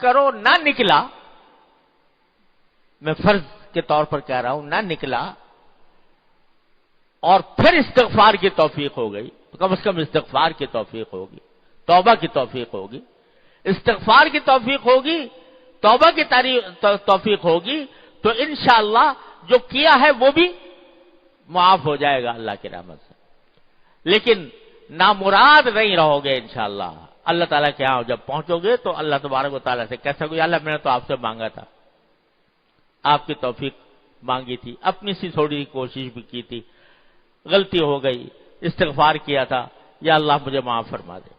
کرو نہ نکلا، میں فرض کے طور پر کہہ رہا ہوں، نہ نکلا اور پھر استغفار کی توفیق ہو گئی، تو کم از کم استغفار کی توفیق ہوگی، توبہ کی توفیق ہوگی، استغفار کی توفیق ہوگی، توبہ کی توفیق ہوگی، تو انشاءاللہ جو کیا ہے وہ بھی معاف ہو جائے گا اللہ کی رحمت سے۔ لیکن نامراد نہیں رہو گے انشاءاللہ، اللہ تعالیٰ کے ہاں جب پہنچو گے تو اللہ تبارک و تعالیٰ سے کہہ سکو، یا اللہ میں نے تو آپ سے مانگا تھا، آپ کی توفیق مانگی تھی، اپنی سی تھوڑی سی کوشش بھی کی تھی، غلطی ہو گئی، استغفار کیا تھا، یا اللہ مجھے معاف فرما دے،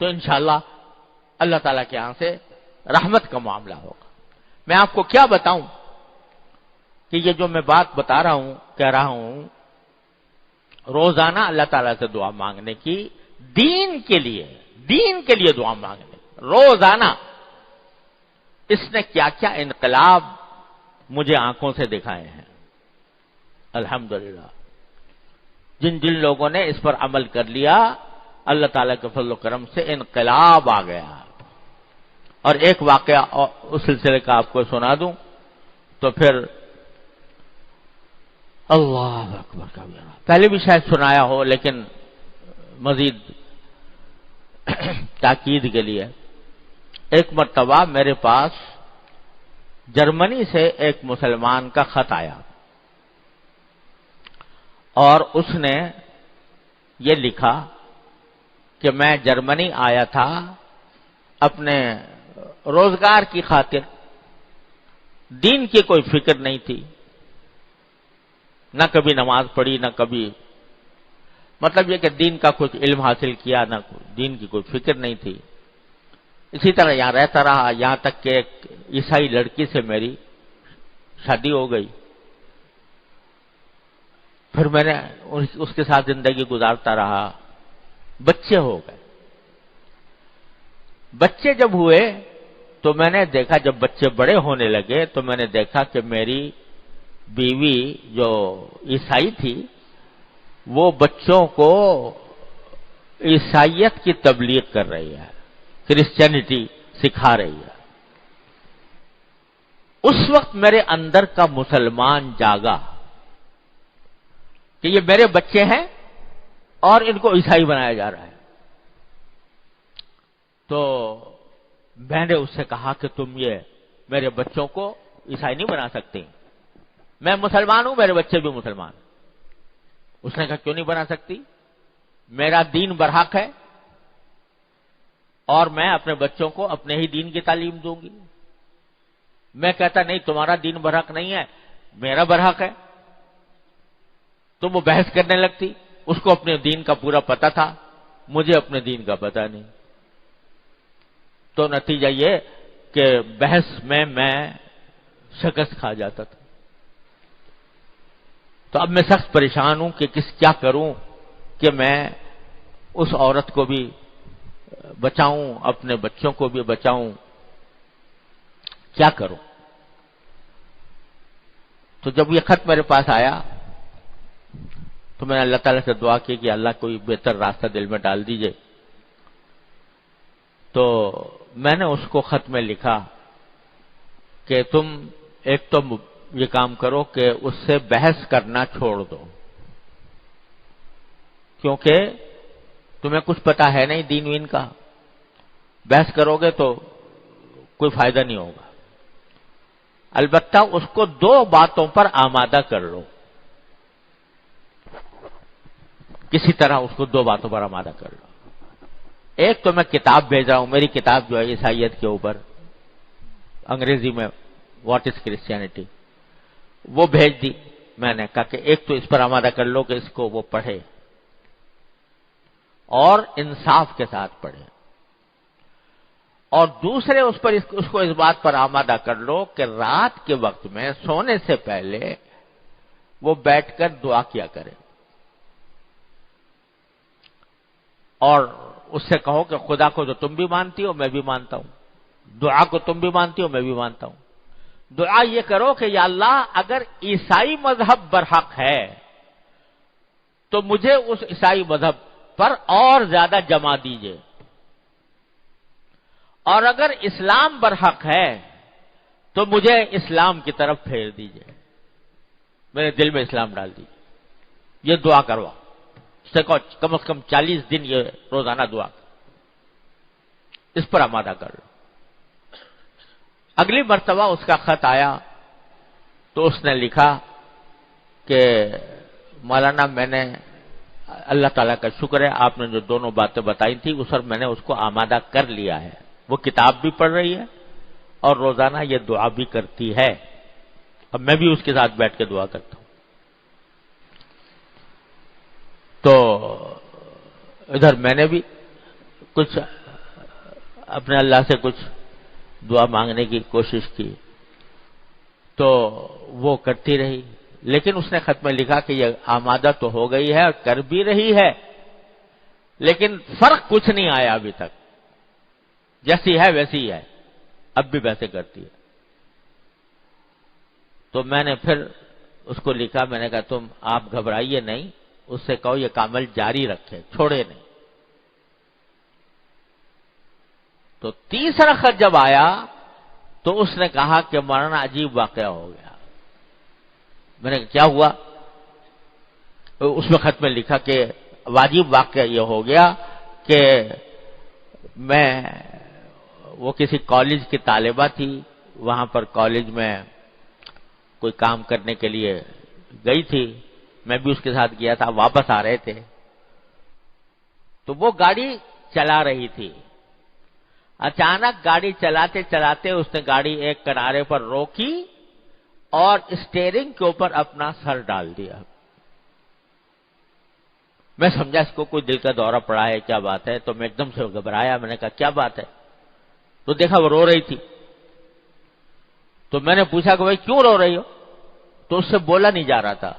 تو انشاءاللہ اللہ تعالیٰ کے ہاں سے رحمت کا معاملہ ہوگا۔ میں آپ کو کیا بتاؤں کہ یہ جو میں بات بتا رہا ہوں، کہہ رہا ہوں، روزانہ اللہ تعالیٰ سے دعا مانگنے کی، دین کے لیے دعا مانگنے کی، روزانہ، اس نے کیا کیا انقلاب مجھے آنکھوں سے دکھائے ہیں الحمدللہ۔ جن لوگوں نے اس پر عمل کر لیا، اللہ تعالیٰ کے فضل و کرم سے انقلاب آ گیا۔ اور ایک واقعہ اس سلسلے کا آپ کو سنا دوں تو پھر اللہ اکبر کبیرہ، پہلے بھی شاید سنایا ہو لیکن مزید تاکید کے لیے، ایک مرتبہ میرے پاس جرمنی سے ایک مسلمان کا خط آیا اور اس نے یہ لکھا کہ میں جرمنی آیا تھا اپنے روزگار کی خاطر، دین کی کوئی فکر نہیں تھی، نہ کبھی نماز پڑھی، نہ کبھی، مطلب یہ کہ دین کا کچھ علم حاصل کیا، نہ دین کی کوئی فکر نہیں تھی، اسی طرح یہاں رہتا رہا، یہاں تک کہ ایک عیسائی لڑکی سے میری شادی ہو گئی۔ پھر میں نے اس کے ساتھ زندگی گزارتا رہا، بچے ہو گئے۔ بچے جب ہوئے تو میں نے دیکھا، جب بچے بڑے ہونے لگے تو میں نے دیکھا کہ میری بیوی جو عیسائی تھی وہ بچوں کو عیسائیت کی تبلیغ کر رہی ہے، کرسچینٹی سکھا رہی ہے۔ اس وقت میرے اندر کا مسلمان جاگا کہ یہ میرے بچے ہیں اور ان کو عیسائی بنایا جا رہا ہے۔ تو میں نے اس سے کہا کہ تم یہ میرے بچوں کو عیسائی نہیں بنا سکتی، میں مسلمان ہوں، میرے بچے بھی مسلمان۔ اس نے کہا کیوں نہیں بنا سکتی؟ میرا دین برحق ہے اور میں اپنے بچوں کو اپنے ہی دین کی تعلیم دوں گی۔ میں کہتا نہیں تمہارا دین برحق نہیں ہے، میرا برحق ہے، تو وہ بحث کرنے لگتی۔ اس کو اپنے دین کا پورا پتہ تھا، مجھے اپنے دین کا پتہ نہیں، تو نتیجہ یہ کہ بحث میں شکست کھا جاتا تھا۔ تو اب میں سخت پریشان ہوں کہ کیا کروں کہ میں اس عورت کو بھی بچاؤں، اپنے بچوں کو بھی بچاؤں، کیا کروں؟ تو جب یہ خط میرے پاس آیا تو میں نے اللہ تعالیٰ سے دعا کی کہ اللہ کوئی بہتر راستہ دل میں ڈال دیجئے۔ تو میں نے اس کو خط میں لکھا کہ تم ایک تو یہ کام کرو کہ اس سے بحث کرنا چھوڑ دو، کیونکہ تمہیں کچھ پتا ہے نہیں دین وین کا، بحث کرو گے تو کوئی فائدہ نہیں ہوگا۔ البتہ اس کو 2 باتوں پر آمادہ کر لو، کسی طرح اس کو 2 باتوں پر آمادہ کر لو۔ ایک تو میں کتاب بھیج رہا ہوں، میری کتاب جو ہے عیسائیت کے اوپر، انگریزی میں واٹ از کرسچینٹی، وہ بھیج دی۔ میں نے کہا کہ ایک تو اس پر آمادہ کر لو کہ اس کو وہ پڑھے اور انصاف کے ساتھ پڑھے، اور دوسرے اس کو اس بات پر آمادہ کر لو کہ رات کے وقت میں سونے سے پہلے وہ بیٹھ کر دعا کیا کرے، اور اس سے کہو کہ خدا کو تو تم بھی مانتی ہو میں بھی مانتا ہوں، دعا کو تم بھی مانتی ہو میں بھی مانتا ہوں۔ دعا یہ کرو کہ یا اللہ اگر عیسائی مذہب برحق ہے تو مجھے اس عیسائی مذہب پر اور زیادہ جما دیجئے، اور اگر اسلام برحق ہے تو مجھے اسلام کی طرف پھیر دیجئے، میرے دل میں اسلام ڈال دیجئے، یہ دعا کروا اس سے کم از کم 40 دن یہ روزانہ دعا کر، اس پر آمادہ کر لو۔ اگلی مرتبہ اس کا خط آیا تو اس نے لکھا کہ مولانا میں نے اللہ تعالیٰ کا شکر ہے آپ نے جو دونوں باتیں بتائی تھی اس پر میں نے اس کو آمادہ کر لیا ہے، وہ کتاب بھی پڑھ رہی ہے اور روزانہ یہ دعا بھی کرتی ہے، اب میں بھی اس کے ساتھ بیٹھ کے دعا کرتا ہوں۔ تو ادھر میں نے بھی کچھ اپنے اللہ سے کچھ دعا مانگنے کی کوشش کی تو وہ کرتی رہی، لیکن اس نے خط میں لکھا کہ یہ آمادہ تو ہو گئی ہے اور کر بھی رہی ہے، لیکن فرق کچھ نہیں آیا ابھی تک، جیسی ہے ویسی ہی ہے، اب بھی ویسے کرتی ہے۔ تو میں نے پھر اس کو لکھا، میں نے کہا تم آپ گھبرائیے نہیں، اس سے کہو یہ عمل جاری رکھے، چھوڑے نہیں۔ تو تیسرا خط جب آیا تو اس نے کہا کہ مولانا عجیب واقعہ ہو گیا۔ میں نے کہا کیا ہوا؟ اس میں خط میں لکھا کہ واجب واقعہ یہ ہو گیا کہ میں وہ کسی کالج کی طالبہ تھی، وہاں پر کالج میں کوئی کام کرنے کے لیے گئی تھی، میں بھی اس کے ساتھ گیا تھا، واپس آ رہے تھے تو وہ گاڑی چلا رہی تھی، اچانک گاڑی چلاتے چلاتے اس نے گاڑی ایک کنارے پر روکی اور اسٹیئرنگ کے اوپر اپنا سر ڈال دیا۔ میں سمجھا اس کو کوئی دل کا دورہ پڑا ہے، کیا بات ہے، تو میں ایک دم سے گھبرایا، میں نے کہا کیا بات ہے؟ تو دیکھا وہ رو رہی تھی، تو میں نے پوچھا کہ بھائی کیوں رو رہی ہو؟ تو اس سے بولا نہیں جا رہا تھا،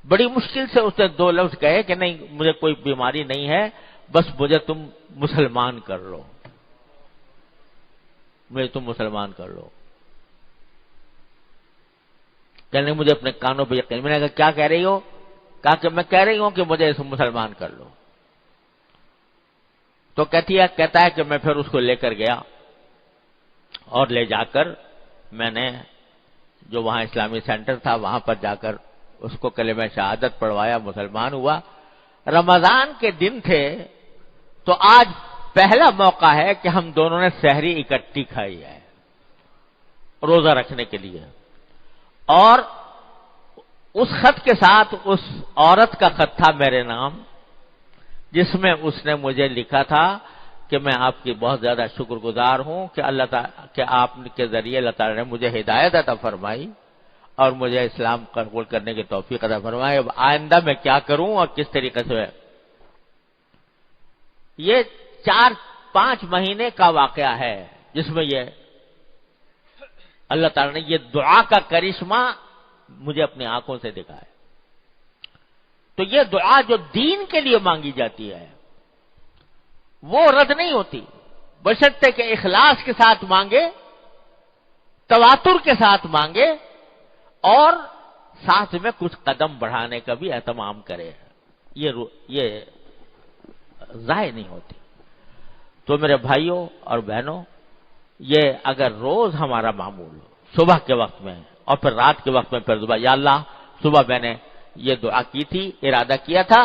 بڑی مشکل سے اس نے 2 لفظ کہے کہ نہیں مجھے کوئی بیماری نہیں ہے، بس مجھے تم مسلمان کر لو، مجھے تم مسلمان کر لو۔ کہنے مجھے اپنے کانوں پہ یقین، میں نے کہا کیا کہہ رہی ہو؟ کہا کہ میں کہہ رہی ہوں کہ مجھے مسلمان کر لو۔ تو کہتا ہے کہ میں پھر اس کو لے کر گیا اور لے جا کر میں نے جو وہاں اسلامی سینٹر تھا وہاں پر جا کر اس کو کلمہ شہادت پڑھوایا، مسلمان ہوا۔ رمضان کے دن تھے تو آج پہلا موقع ہے کہ ہم دونوں نے سحری اکٹھی کھائی ہے روزہ رکھنے کے لیے، اور اس خط کے ساتھ اس عورت کا خط تھا میرے نام، جس میں اس نے مجھے لکھا تھا کہ میں آپ کی بہت زیادہ شکر گزار ہوں کہ اللہ تعالیٰ کہ آپ کے ذریعے اللہ تعالیٰ نے مجھے ہدایت عطا فرمائی اور مجھے اسلام قبول کرنے کی توفیق عطا فرمائی، اب آئندہ میں کیا کروں اور کس طریقے سے۔ یہ 4-5 مہینے کا واقعہ ہے جس میں یہ اللہ تعالیٰ نے یہ دعا کا کرشمہ مجھے اپنی آنکھوں سے دکھایا۔ تو یہ دعا جو دین کے لیے مانگی جاتی ہے وہ رد نہیں ہوتی، بشرطے کہ اخلاص کے ساتھ مانگے، تواتر کے ساتھ مانگے اور ساتھ میں کچھ قدم بڑھانے کا بھی اہتمام کرے، یہ ضائع نہیں ہوتی۔ تو میرے بھائیوں اور بہنوں، یہ اگر روز ہمارا معمول ہو، صبح کے وقت میں اور پھر رات کے وقت میں پھر دعا، یا اللہ صبح میں نے یہ دعا کی تھی، ارادہ کیا تھا،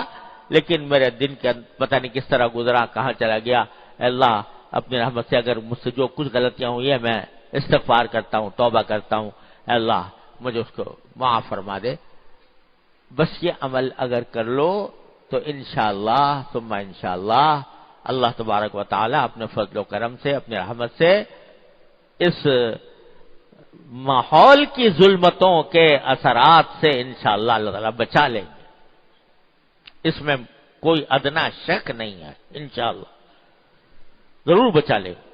لیکن میرے دن کے پتہ نہیں کس طرح گزرا، کہاں چلا گیا، اللہ اپنی رحمت سے اگر مجھ سے جو کچھ غلطیاں ہوئی ہیں میں استغفار کرتا ہوں، توبہ کرتا ہوں، اللہ مجھے اس کو معاف فرما دے۔ بس یہ عمل اگر کر لو تو انشاءاللہ ثم انشاءاللہ اللہ تبارک و تعالی اپنے فضل و کرم سے، اپنی رحمت سے اس ماحول کی ظلمتوں کے اثرات سے انشاءاللہ اللہ تعالیٰ بچا لیں گے، اس میں کوئی ادنا شک نہیں ہے، انشاءاللہ ضرور بچا لیں گے۔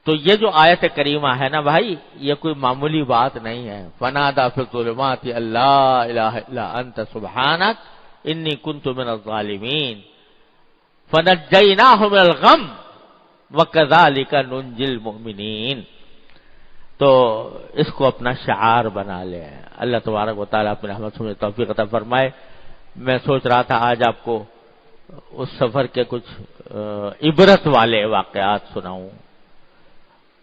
تو یہ جو آیت کریمہ ہے نا بھائی، یہ کوئی معمولی بات نہیں ہے۔ فنادى في الظلمات لا الہ الا انت سبحانک انی کنت من الظالمین فنجیناہ من الغم وکذالک ننجی المؤمنین۔ تو اس کو اپنا شعار بنا لیں، اللہ تبارک و تعالیٰ اپنے رحمت سے توفیق عطا فرمائے۔ میں سوچ رہا تھا آج آپ کو اس سفر کے کچھ عبرت والے واقعات سناؤں،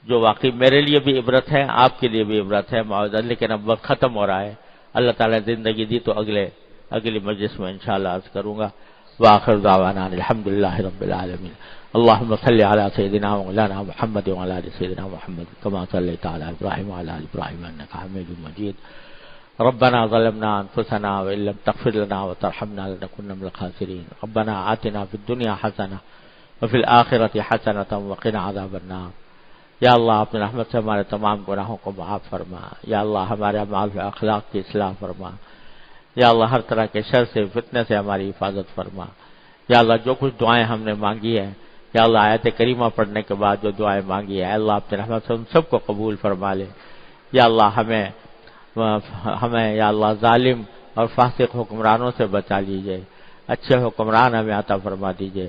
جو واقعی میرے لیے بھی عبرت ہے، آپ کے لیے بھی عبرت ہے معاذ، لیکن اب وقت ختم ہو رہا ہے، اللہ تعالیٰ زندگی دی تو اگلی مجلس میں انشاءاللہ عرض کروں گا۔ وآخر دعوانا الحمدللہ رب العالمین۔ اللهم صل على سيدنا ومولانا محمد وعلى ال سيدنا محمد كما صليت على ابراهيم وعلى ال ابراهيم انك حميد مجيد۔ ربنا ظلمنا انفسنا وان لم تغفر لنا وترحمنا لنكن من الخاسرين۔ ربنا آتنا في الدنيا حسنة وفي الآخرة حسنة وقنا عذاب النار۔ یا اللہ اپنے رحمت سے ہمارے تمام گناہوں کو معاف فرما، یا اللہ ہمارے اعمال و اخلاق کی اصلاح فرما، یا اللہ ہر طرح کے شر سے فتنے سے ہماری حفاظت فرما، یا اللہ جو کچھ دعائیں ہم نے مانگی ہے، یا اللہ آیت کریمہ پڑھنے کے بعد جو دعائیں مانگی ہے، اللہ اپنے رحمت سے ان سب کو قبول فرما لے۔ یا اللہ ہمیں یا اللہ ظالم اور فاسق حکمرانوں سے بچا لیجئے، اچھے حکمران ہمیں عطا فرما دیجئے،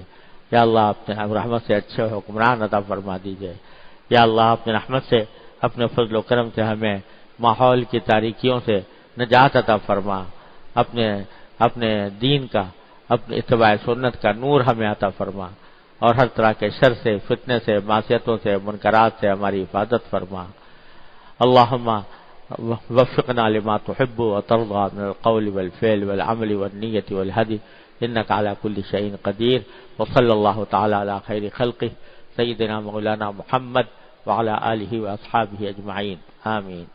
یا اللہ اپنے رحمت سے اچھے حکمران عطا فرما دیجئے، یا اللہ اپنے رحمت سے اپنے فضل و کرم سے ہمیں ماحول کی تاریکیوں سے نجات عطا فرما، اپنے دین کا، اپنے اتباع سنت کا نور ہمیں عطا فرما، اور ہر طرح کے شر سے، فتنے سے، معصیتوں سے، منکرات سے ہماری حفاظت فرما۔ اللہم وفقنا لما تحب وترضى من القول والفعل والعمل والنية والهدي انك على كل شيء قدير، وصلى الله تعالى على خير خلقه سيدنا مولانا محمد وعلى آله وأصحابه أجمعين، آمين۔